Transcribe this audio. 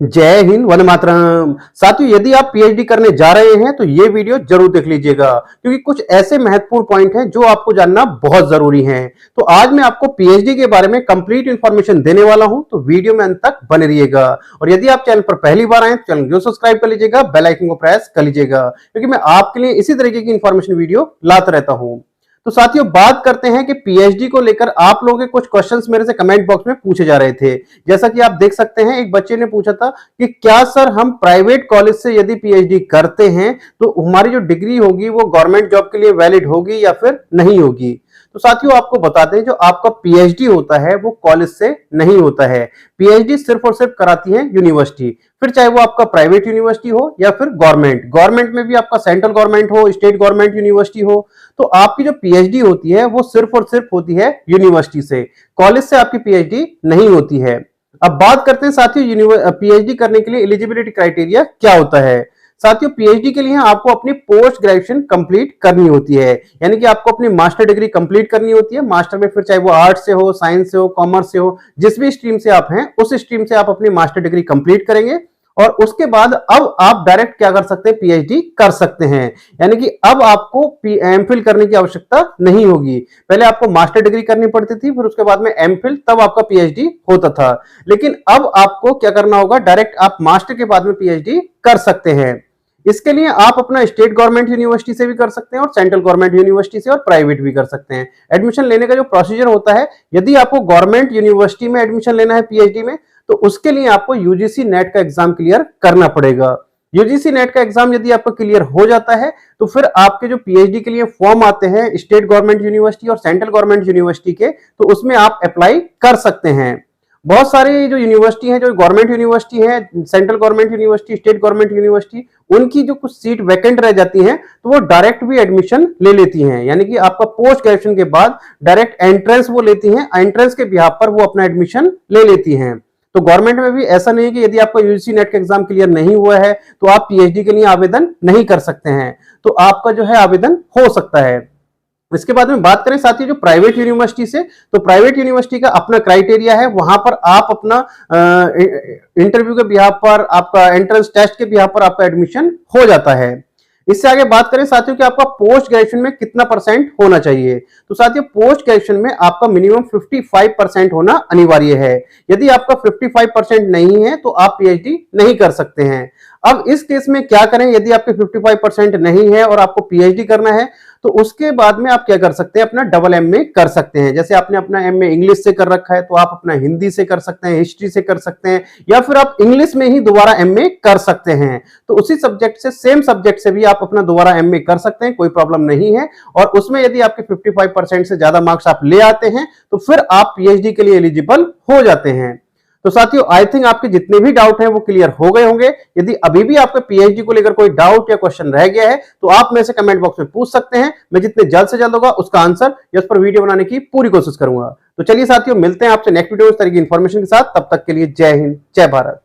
जय हिंद, वंदे मातरम। साथियों, यदि आप पीएचडी करने जा रहे हैं तो ये वीडियो जरूर देख लीजिएगा, क्योंकि कुछ ऐसे महत्वपूर्ण पॉइंट हैं जो आपको जानना बहुत जरूरी है। तो आज मैं आपको पीएचडी के बारे में कंप्लीट इंफॉर्मेशन देने वाला हूं, तो वीडियो में अंत तक बने रहिएगा। और यदि आप चैनल पर पहली बार आए तो चैनल को सब्सक्राइब कर लीजिएगा, बेल आइकन को प्रेस कर लीजिएगा, क्योंकि मैं आपके लिए इसी तरीके की इंफॉर्मेशन वीडियो लाता रहता हूं। तो साथियों, बात करते हैं कि पीएचडी को लेकर आप लोगों के कुछ क्वेश्चंस मेरे से कमेंट बॉक्स में पूछे जा रहे थे। जैसा कि आप देख सकते हैं, एक बच्चे ने पूछा था कि क्या सर हम प्राइवेट कॉलेज से यदि पीएचडी करते हैं तो हमारी जो डिग्री होगी वो गवर्नमेंट जॉब के लिए वैलिड होगी या फिर नहीं होगी। तो साथियों, आपको बताते हैं, जो आपका पीएचडी होता है वो कॉलेज से नहीं होता है। पीएचडी सिर्फ और सिर्फ कराती है यूनिवर्सिटी, फिर चाहे वो आपका प्राइवेट यूनिवर्सिटी हो या फिर गवर्नमेंट में भी आपका सेंट्रल गवर्नमेंट हो, स्टेट गवर्नमेंट यूनिवर्सिटी हो। तो आपकी जो पीएचडी होती है वो सिर्फ और सिर्फ होती है यूनिवर्सिटी से, कॉलेज से आपकी पीएचडी नहीं होती है। अब बात करते हैं साथियों, पीएचडी करने के लिए एलिजिबिलिटी क्राइटेरिया क्या होता है। साथियों, पीएचडी के लिए आपको अपनी पोस्ट ग्रेजुएशन कंप्लीट करनी होती है, यानी कि आपको अपनी मास्टर डिग्री कंप्लीट करनी होती है। मास्टर में फिर चाहे वो आर्ट्स से हो, साइंस से हो, कॉमर्स से हो, जिस भी स्ट्रीम से आप हैं उस स्ट्रीम से आप अपनी मास्टर डिग्री कंप्लीट करेंगे। और उसके बाद अब आप डायरेक्ट क्या कर सकते हैं, पीएचडी कर सकते हैं। यानी कि अब आपको एमफिल करने की आवश्यकता नहीं होगी। पहले आपको मास्टर डिग्री करनी पड़ती थी, फिर उसके बाद में एमफिल, तब आपका पीएचडी होता था। लेकिन अब आपको क्या करना होगा, डायरेक्ट आप मास्टर के बाद में पीएचडी कर सकते हैं। इसके लिए आप अपना स्टेट गवर्नमेंट यूनिवर्सिटी से भी कर सकते हैं और सेंट्रल गवर्नमेंट यूनिवर्सिटी से और प्राइवेट भी कर सकते हैं। एडमिशन लेने का जो प्रोसीजर होता है, यदि आपको गवर्नमेंट यूनिवर्सिटी में एडमिशन लेना है पीएचडी में, तो उसके लिए आपको यूजीसी नेट का एग्जाम क्लियर करना पड़ेगा। यूजीसी नेट का एग्जाम यदि आपका क्लियर हो जाता है तो फिर आपके जो पीएचडी के लिए फॉर्म आते हैं स्टेट गवर्नमेंट यूनिवर्सिटी और सेंट्रल गवर्नमेंट यूनिवर्सिटी के, तो उसमें आप अप्लाई कर सकते हैं। बहुत सारी जो यूनिवर्सिटी है, जो गवर्नमेंट यूनिवर्सिटी है, central government university, state government university, उनकी जो कुछ सीट वैकेंट रह जाती हैं तो वो डायरेक्ट भी एडमिशन ले लेती हैं। यानी कि आपका पोस्ट ग्रेजुएशन के बाद डायरेक्ट एंट्रेंस वो लेती हैं, एंट्रेंस के बिहाफ पर वो अपना एडमिशन ले लेती हैं। तो गवर्नमेंट में भी ऐसा नहीं है कि यदि आपका यूजीसी नेट का एग्जाम क्लियर नहीं हुआ है तो आप पीएचडी के लिए आवेदन नहीं कर सकते हैं। तो आपका जो है आवेदन हो सकता है। इसके बाद में बात करें साथियों, जो प्राइवेट यूनिवर्सिटी से, तो प्राइवेट यूनिवर्सिटी का अपना क्राइटेरिया है। वहां पर आप अपना इंटरव्यू के बिहाफ पर, आपका एंट्रेंस टेस्ट के बिहाफ पर आपका एडमिशन हो जाता है। इससे आगे बात करें साथियों कि आपका पोस्ट ग्रेजुएशन में कितना परसेंट होना चाहिए। तो साथियों, पोस्ट ग्रेजुएशन में आपका मिनिमम 55% होना अनिवार्य है। यदि आपका 55% नहीं है तो आप पीएचडी नहीं कर सकते हैं। अब इस केस में क्या करें, यदि आपके 55% नहीं है और आपको पीएचडी करना है तो उसके बाद में आप क्या कर सकते हैं, अपना डबल एमए कर सकते हैं। जैसे आपने अपना एमए इंग्लिश से कर रखा है तो आप अपना हिंदी से कर सकते हैं, हिस्ट्री से कर सकते हैं, या फिर आप इंग्लिश में ही दोबारा एमए कर सकते हैं। तो उसी सब्जेक्ट से, सेम सब्जेक्ट से भी आप अपना दोबारा एमए कर सकते हैं, कोई प्रॉब्लम नहीं है। और उसमें यदि आपके 55% से ज्यादा मार्क्स आप ले आते हैं तो फिर आप पीएचडी के लिए एलिजिबल हो जाते हैं। तो साथियों, आई थिंक आपके जितने भी डाउट हैं वो क्लियर हो गए होंगे। यदि अभी भी आपका पीएचडी को लेकर कोई डाउट या क्वेश्चन रह गया है तो आप मेरे से कमेंट बॉक्स में पूछ सकते हैं। मैं जितने जल्द से जल्द होगा उसका आंसर या उस पर वीडियो बनाने की पूरी कोशिश करूंगा। तो चलिए साथियों, मिलते हैं आपसे नेक्स्ट वीडियो इस तरह की इंफॉर्मेशन के साथ। तब तक के लिए जय हिंद, जय भारत।